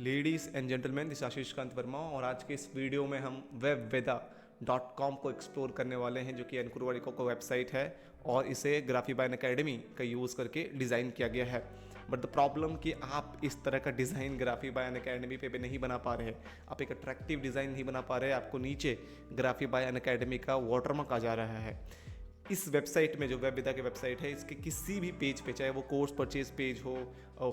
Ladies and gentleman, this आशीष कांत वर्मा और आज के इस वीडियो में हम webveda.com को एक्सप्लोर करने वाले हैं, जो कि अंकुर वारिको का वेबसाइट है और इसे ग्राफीबाइन एकेडमी का यूज़ करके डिज़ाइन किया गया है। बट द प्रॉब्लम कि आप इस तरह का डिज़ाइन ग्राफीबाइन एकेडमी पे नहीं बना पा रहे हैं, आप एक अट्रैक्टिव डिज़ाइन नहीं बना पा रहे हैं, आपको नीचे ग्राफीबाइन एकेडमी का वाटरमार्क आ जा रहा है। इस वेबसाइट में, जो वेबविदा की वेबसाइट है, इसके किसी भी पेज पे, चाहे वो कोर्स परचेज पेज हो,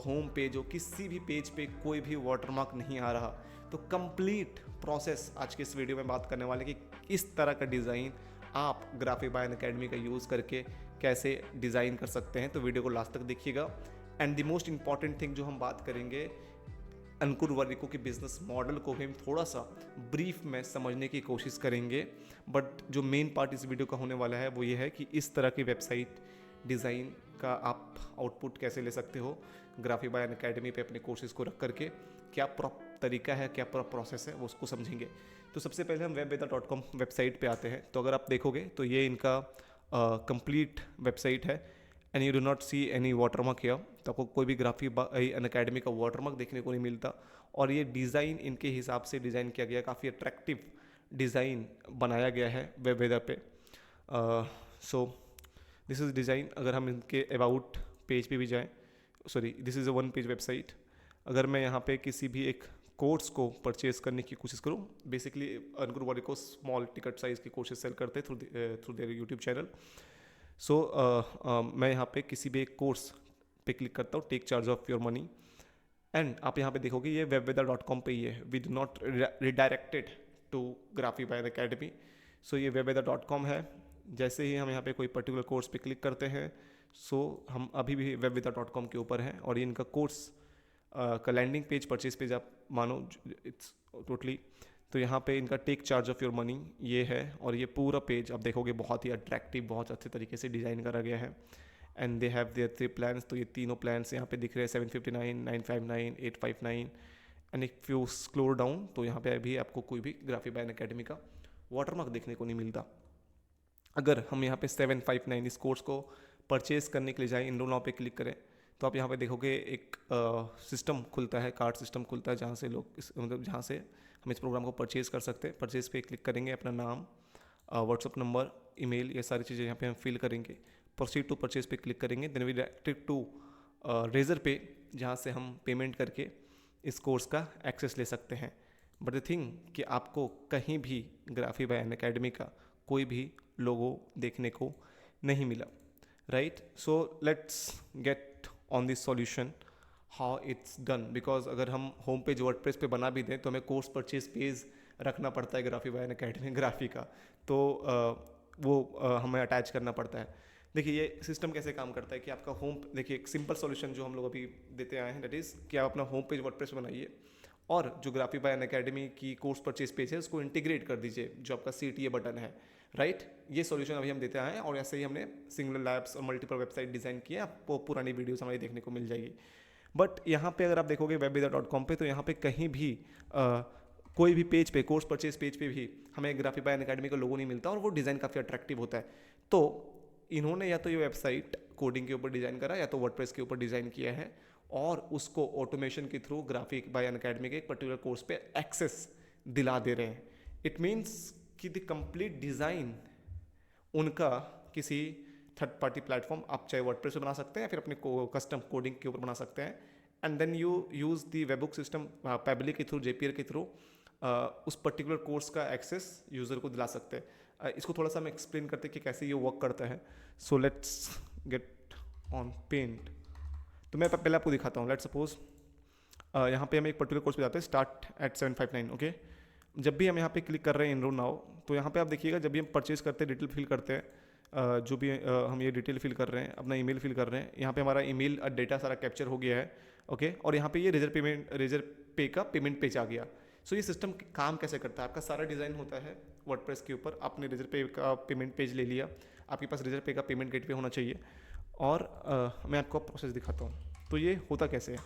होम पेज हो, किसी भी पेज पे कोई भी वाटरमार्क नहीं आ रहा। तो कंप्लीट प्रोसेस आज के इस वीडियो में बात करने वाले कि इस तरह का डिज़ाइन आप ग्राफीबाइन एकेडमी का यूज़ करके कैसे डिज़ाइन कर सकते हैं। तो वीडियो को लास्ट तक देखिएगा। And the most important thing जो हम बात करेंगे, अंकुर वारिको के बिजनेस मॉडल को भी हम थोड़ा सा ब्रीफ में समझने की कोशिश करेंगे। बट जो मेन पार्ट इस वीडियो का होने वाला है वो ये है कि इस तरह की वेबसाइट डिज़ाइन का आप आउटपुट कैसे ले सकते हो ग्राफीबाइन एकेडमी पे अपने कोर्सेज को रख करके, क्या तरीका है, क्या प्रोसेस है, वो उसको समझेंगे। तो सबसे पहले हम webveda.com वेबसाइट पे आते हैं। तो अगर आप देखोगे तो ये इनका कंप्लीट वेबसाइट है and you do not see any watermark here. तो आपको कोई भी ग्राफीबाइन एकेडमी का वाटरमार्क देखने को नहीं मिलता। और ये डिज़ाइन इनके हिसाब से डिज़ाइन किया गया, काफ़ी अट्रैक्टिव डिज़ाइन बनाया गया है वेबवेदा पे। So this is design. अगर हम इनके अबाउट पेज पे भी जाएं, sorry, this is a one page website. अगर मैं यहाँ पे किसी भी एक कोर्स को परचेज करने की कोशिश करूँ, बेसिकली अंकुर वारिको स्मॉल टिकट साइज़ के कोर्सेज सेल करते हैं थ्रू देयर यूट्यूब चैनल। सो मैं यहाँ पे किसी भी एक कोर्स पे क्लिक करता हूँ, take charge of your money, and आप यहाँ पे देखोगे ये webveda.com पे ही है। We do not redirected to ग्राफीबाइन एकेडमी। सो ये webveda.com है। जैसे ही हम यहाँ पे कोई पर्टिकुलर कोर्स पे क्लिक करते हैं, सो हम अभी भी webveda.com के ऊपर हैं और ये इनका कोर्स का लैंडिंग पेज, परचेज पेज आप मानो, इट्स टोटली। तो यहाँ पे इनका take charge of your money ये है और ये पूरा पेज आप देखोगे बहुत ही अट्रैक्टिव, बहुत अच्छे तरीके से डिज़ाइन करा गया है। And they have their 3 plans. तो ये तीनों प्लान्स यहाँ पे दिख रहे हैं, 759, 959, 859। And if you scroll down तो यहाँ पे अभी आपको कोई भी ग्राफीबाइन एकेडमी का वाटरमार्क देखने को नहीं मिलता। अगर हम यहाँ पे 759 इस कोर्स को परचेज करने के लिए जाएँ, इनरोल नाउ पे क्लिक करें, तो आप यहाँ पे देखोगे एक सिस्टम खुलता है, कार्ड सिस्टम खुलता है, जहाँ से लोग मतलब जहाँ से हम इस प्रोग्राम को परचेज कर सकते हैं। परचेज पे क्लिक करेंगे, अपना नाम, व्हाट्सअप नंबर, ईमेल, ये सारी चीज़ें यहाँ पे हम फिल करेंगे। प्रोसीड टू परचेज पे क्लिक करेंगे, then we directed to Razorpay, जहाँ से हम पेमेंट करके इस कोर्स का एक्सेस ले सकते हैं। बट द थिंग कि आपको कहीं भी ग्राफीबाइन एकेडमी का कोई भी लोगो देखने को नहीं मिला, right. So let's get on this solution how it's done. Because अगर हम होम पेज वर्डप्रेस पे बना भी दें तो हमें कोर्स परचेज पेज रखना पड़ता है ग्राफीबाइन एकेडमी ग्राफी का, तो वो हमें अटैच करना पड़ता है। देखिए ये सिस्टम कैसे काम करता है कि आपका होम, देखिए एक सिंपल सॉल्यूशन जो हम लोग अभी देते आए हैं, दैट इज़ कि आप अपना होम पेज वर्डप्रेस बनाइए और जो ग्राफीबाइन एकेडमी की कोर्स परचेज पेज है उसको इंटीग्रेट कर दीजिए, जो आपका CTA बटन है, राइट। ये सॉल्यूशन अभी हम देते आए हैं और ऐसे ही हमने सिंगल लैब्स और मल्टीपल वेबसाइट डिज़ाइन की है। आपको पुरानी वीडियोस हमारी देखने को मिल जाएगी। बट यहाँ पे अगर आप देखोगे webveda.com पे, तो यहाँ पे कहीं भी कोई भी पेज पे, कोर्स परचेज पेज पे भी हमें ग्राफीबाइन एकेडमी का लोगो नहीं मिलता और वो डिज़ाइन काफ़ी अट्रैक्टिव होता है। तो इन्होंने या तो ये वेबसाइट कोडिंग के ऊपर डिज़ाइन करा या तो वर्डप्रेस के ऊपर डिज़ाइन किया है और उसको ऑटोमेशन के थ्रू ग्राफीबाइन एकेडमी के एक पर्टिकुलर कोर्स पे एक्सेस दिला दे रहे हैं। इट मीन्स कि द कंप्लीट डिज़ाइन उनका किसी थर्ड पार्टी प्लेटफॉर्म, आप चाहे वर्डप्रेस पे बना सकते हैं या फिर अपने कस्टम कोडिंग के ऊपर बना सकते हैं। And then you use the webhook system Pabbly के थ्रू, JPL के थ्रू उस पर्टिकुलर कोर्स का एक्सेस यूज़र को दिला सकते हैं। इसको थोड़ा सा हम एक्सप्लेन करते हैं कि कैसे ये वर्क करता है। So let's get on paint. तो मैं पहले आपको दिखाता हूँ। लेट्स सपोज यहाँ पे हम एक पर्टिकुलर कोर्स पे जाते हैं, स्टार्ट एट 759, ओके। जब भी हम यहाँ पे क्लिक कर रहे हैं इनरोल नाउ, तो यहाँ पे आप देखिएगा जब भी हम परचेज करते हैं, डिटेल फिल करते हैं, जो भी हम ये डिटेल फिल कर रहे हैं, अपना ईमेल फिल कर रहे हैं, यहाँ पे हमारा ईमेल डेटा सारा कैप्चर हो गया है, ओके। और यहाँ पे ये रेजर पे का पेमेंट पेज आ गया। सो ये सिस्टम काम कैसे करता है, आपका सारा डिज़ाइन होता है वर्डप्रेस के ऊपर, आपने रेजर पे का पेमेंट पेज ले लिया, आपके पास रेजर पे का पेमेंट गेटवे होना चाहिए और मैं आपको प्रोसेस दिखाता हूँ। तो ये होता कैसे है,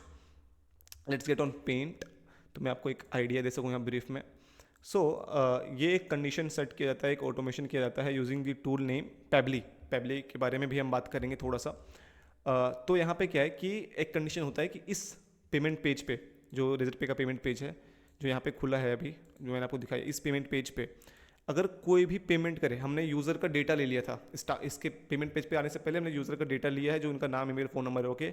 लेट्स गेट ऑन पेंट। तो मैं आपको एक आइडिया दे सकूँ यहाँ ब्रीफ में। सो ये एक कंडीशन सेट किया जाता है, एक ऑटोमेशन किया जाता है using the tool name Pabbly के बारे में भी हम बात करेंगे थोड़ा सा। तो यहाँ पे क्या है कि एक कंडीशन होता है कि इस पेमेंट पेज पे जो रेजरपे का पेमेंट पेज है जो यहाँ पे खुला है अभी, जो मैंने आपको दिखाया, इस पेमेंट पेज पे अगर कोई भी पेमेंट करे, हमने यूज़र का डेटा ले लिया था इसके पेमेंट पेज पे आने से पहले हमने यूज़र का डेटा लिया है, जो उनका नाम, ईमेल, फ़ोन नंबर है, ओके।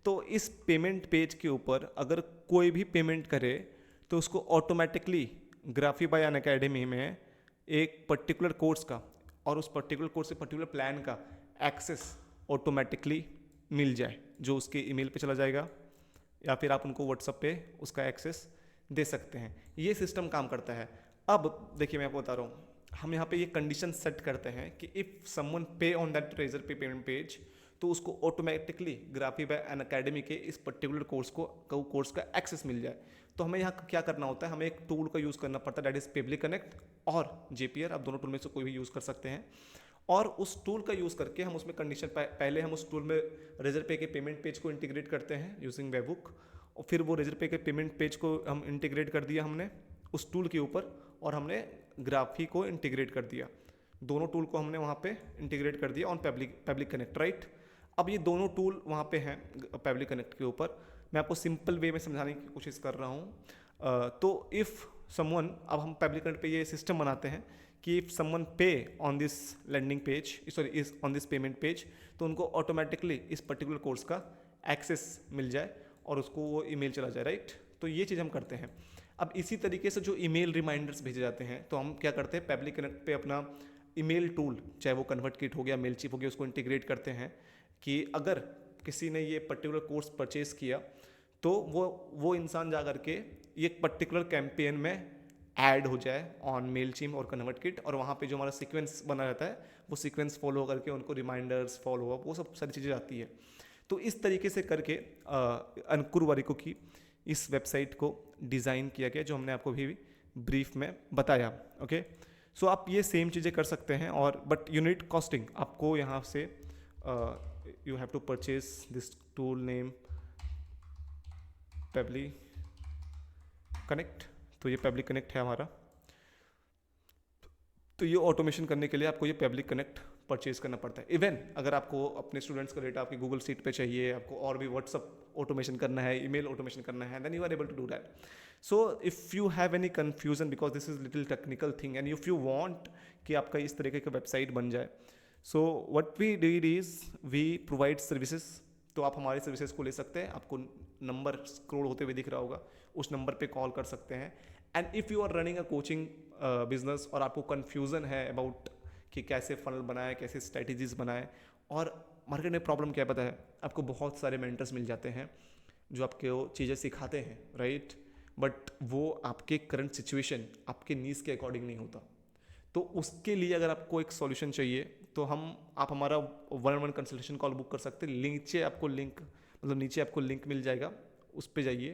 तो इस पेमेंट पेज के ऊपर अगर कोई भी पेमेंट करे तो उसको ऑटोमेटिकली ग्राफी बाय अनअकैडमी में एक पर्टिकुलर कोर्स का और उस पर्टिकुलर कोर्स से पर्टिकुलर प्लान का एक्सेस ऑटोमेटिकली मिल जाए, जो उसके ईमेल पे चला जाएगा, या फिर आप उनको व्हाट्सएप पे उसका एक्सेस दे सकते हैं। ये सिस्टम काम करता है। अब देखिए मैं आपको बता रहा हूँ, हम यहाँ पे ये कंडीशन सेट करते हैं कि if someone pay on that Razorpay payment page, तो उसको ऑटोमेटिकली ग्राफी बाय अनअकैडमी के इस पर्टिकुलर कोर्स का एक्सेस मिल जाए। तो हमें यहाँ क्या करना होता है, हमें एक टूल का यूज़ करना पड़ता है, दैट इज़ पेबली कनेक्ट और जेपीआर। आप दोनों टूल में से कोई भी यूज़ कर सकते हैं। और उस टूल का यूज़ करके हम उसमें कंडीशन पहले हम उस टूल में रेजरपे के पेमेंट पेज को इंटीग्रेट करते हैं यूजिंग वेबहुक, और फिर वो रेजरपे के पेमेंट पेज को हम इंटीग्रेट कर दिया हमने उस टूल के ऊपर, और हमने ग्राफी को इंटीग्रेट कर दिया। दोनों टूल को हमने वहाँ पे इंटीग्रेट कर दिया ऑन पेबली कनेक्ट, राइट। अब ये दोनों टूल वहाँ पे हैं पेबली कनेक्ट के ऊपर। मैं आपको सिंपल वे में समझाने की कोशिश कर रहा हूँ। तो इफ़ समवन, अब हम पेबली कनेक्ट पे ये सिस्टम बनाते हैं कि if someone pay on this landing page, sorry इस ऑन दिस पेमेंट पेज, तो उनको ऑटोमेटिकली इस पर्टिकुलर कोर्स का एक्सेस मिल जाए और उसको वो ईमेल चला जाए, राइट। तो ये चीज़ हम करते हैं। अब इसी तरीके से जो ईमेल रिमाइंडर्स भेजे जाते हैं, तो हम क्या करते हैं, पेबली कनेक्ट पे अपना ईमेल टूल, चाहे वो कन्वर्टकिट हो गया, मेलचिप हो गया, उसको इंटीग्रेट करते हैं कि अगर किसी ने ये पर्टिकुलर कोर्स परचेज़ किया तो वो इंसान जा करके ये पर्टिकुलर कैंपेन में ऐड हो जाए ऑन मेलचिप और कन्वर्टकिट, और वहाँ पे जो हमारा सीक्वेंस बना रहता है वो सीक्वेंस फॉलो करके उनको रिमाइंडर्स, फॉलो अप, वो सब सारी चीज़ें आती है। तो इस तरीके से करके अंकुर वारिको की इस वेबसाइट को डिज़ाइन किया गया, जो हमने आपको भी ब्रीफ में बताया, ओके। सो आप ये सेम चीज़ें कर सकते हैं, और बट यूनिट कॉस्टिंग आपको यहाँ से you have to purchase this tool name Pabbly connect. तो ये पेबली कनेक्ट है हमारा। तो ये ऑटोमेशन करने के लिए आपको ये पेबली कनेक्ट परचेज करना पड़ता है। इवन अगर आपको अपने स्टूडेंट्स का डेटा आपकी गूगल शीट पे चाहिए, आपको और भी व्हाट्सअप ऑटोमेशन करना है, ईमेल ऑटोमेशन करना है, then you are able to do that. So if you have any confusion, because this is little technical thing, and if you want कि आपका इस तरीके का वेबसाइट बन जाए, so what we did is we provide services. तो आप हमारी सर्विसेज को ले सकते हैं। आपको नंबर स्क्रॉल होते हुए दिख रहा होगा, उस नंबर पे कॉल कर सकते हैं। And if you are running a coaching business और आपको कन्फ्यूज़न है अबाउट कि कैसे फनल बनाए, कैसे स्ट्रैटेजीज बनाए, और मार्केट में प्रॉब्लम क्या पता है, आपको बहुत सारे मेंटर्स मिल जाते हैं जो आपको चीज़ें सिखाते हैं, राइट, बट वो आपके करंट सिचुएशन, आपके नीड्स के अकॉर्डिंग नहीं होता। तो उसके लिए अगर आपको एक सॉल्यूशन चाहिए तो आप हमारा 1-on-1 कंसल्टेशन कॉल बुक कर सकते हैं। नीचे आपको लिंक मिल जाएगा, उस पर जाइए,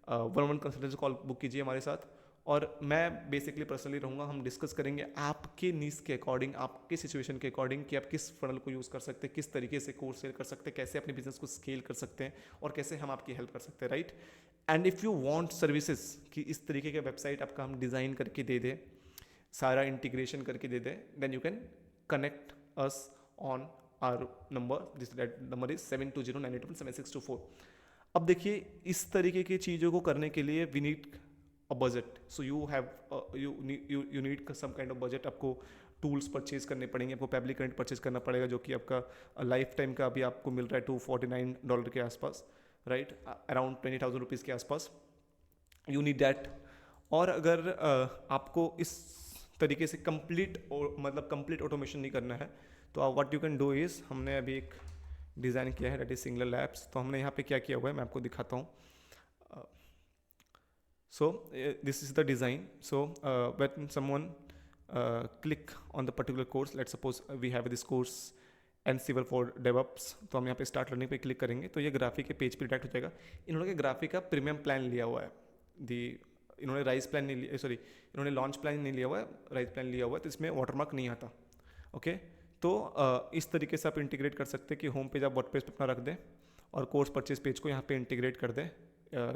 1-on-1 कंसल्टेशन कॉल बुक कीजिए हमारे साथ, और मैं बेसिकली पर्सनली रहूँगा। हम डिस्कस करेंगे आपके नीड्स के अकॉर्डिंग, आपके सिचुएशन के अकॉर्डिंग कि आप किस फनल को यूज़ कर सकते हैं, किस तरीके से कोर्स सेल कर सकते हैं, कैसे अपने बिजनेस को स्केल कर सकते हैं, और कैसे हम आपकी हेल्प कर सकते हैं, right. And if you want services कि इस तरीके का वेबसाइट आपका हम डिज़ाइन करके दे दें, सारा इंटीग्रेशन करके दे दें, then you can connect us on our number, this number is 7209817624। अब देखिए, इस तरीके की चीज़ों को करने के लिए we need a budget. So you need some kind of budget. आपको टूल्स परचेज करने पड़ेंगे, आपको पेबली कनेक्ट परचेज करना पड़ेगा, जो कि आपका लाइफ टाइम का अभी आपको मिल रहा है $249 के आसपास, राइट, अराउंड 20,000 रुपीज़ के आसपास। You need that. और अगर आपको इस तरीके से कंप्लीट ऑटोमेशन नहीं करना है, तो what you can do is, हमने अभी एक डिज़ाइन किया है, दैट इज सिंगुलर लैब्स। तो हमने यहाँ पे क्या किया हुआ है मैं आपको दिखाता हूँ। So this is the design. So when someone click on the particular course, let's suppose we have this course Ansible for DevOps, तो हम यहाँ पे स्टार्ट लर्निंग पे क्लिक करेंगे तो ये ग्राफी के पेज पे डायरेक्ट हो जाएगा। इन्होंने ग्राफी का प्रीमियम प्लान लिया हुआ है, इन्होंने राइज प्लान नहीं लिया, सॉरी इन्होंने लॉन्च प्लान नहीं लिया हुआ है, राइज प्लान लिया हुआ है, तो इसमें वाटरमार्क नहीं आता, ओके। तो इस तरीके से आप इंटीग्रेट कर सकते हैं कि होम पेज आप वर्डप्रेस पे अपना रख दें और कोर्स परचेज पेज को यहाँ पे इंटीग्रेट कर दें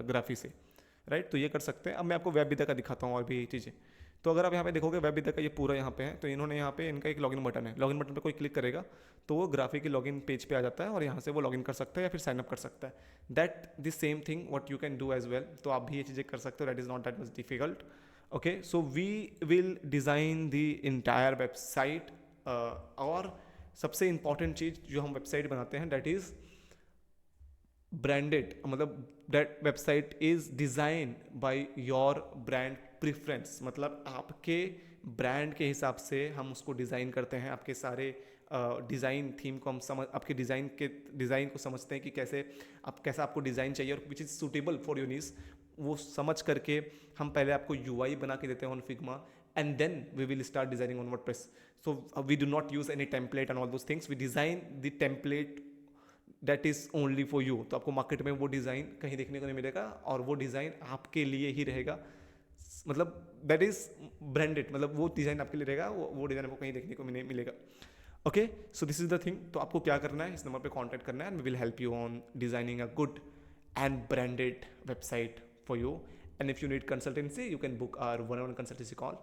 ग्राफी से, राइट। तो ये कर सकते हैं। अब मैं आपको वेब विदा का दिखाता हूँ और भी चीज़ें। तो अगर आप यहाँ पे देखोगे वेबविदा का ये पूरा यहाँ पे है, तो इन्होंने यहाँ पे इनका एक लॉगिन बटन है, लॉगिन बटन पे कोई क्लिक करेगा तो वो ग्राफी के लॉगिन पेज पे आ जाता है और यहाँ से वो लॉगिन कर सकता है या फिर साइन अप कर सकता है। That the same thing what you can do as well, तो आप भी ये चीज़ें कर सकते हो, that is not that much difficult. Okay, so we will design the entire website. और सबसे इंपॉर्टेंट चीज़ जो हम वेबसाइट बनाते हैं दैट इज़ ब्रांडेड, मतलब that website is design by your brand preference, मतलब आपके ब्रांड के हिसाब से हम उसको डिज़ाइन करते हैं। आपके सारे डिज़ाइन थीम को हम समझ, आपके डिज़ाइन को समझते हैं कि कैसा आपको डिज़ाइन चाहिए और which is suitable for your needs, वो समझ करके हम पहले आपको यूआई बना के देते हैं on Figma, and then we will start designing on WordPress. So we do not use any template and all those things, we design the template that is only for you. तो आपको market में वो design कहीं देखने को नहीं मिलेगा और वो डिज़ाइन आपके लिए ही रहेगा, मतलब दैट इज़ ब्रांडेड, मतलब वो डिज़ाइन आपके लिए रहेगा, वो डिज़ाइन आपको कहीं देखने को नहीं मिलेगा। Okay, so this is the thing. तो आपको क्या करना है, इस नंबर पे कांटेक्ट करना है and we will help you on designing a good and branded website for you. And if you need consultancy you can book our 1-on-1 consultancy call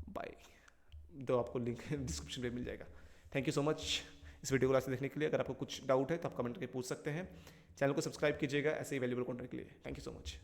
by, तो आपको लिंक डिस्क्रिप्शन पे मिल जाएगा। Thank you so much इस video को last देखने के लिए। अगर आपको कुछ डाउट है तो आप कमेंट करके पूछ सकते हैं। चैनल को सब्सक्राइब कीजिएगा ऐसे ही वैल्यूबल कंटेंट के लिए। Thank you so much.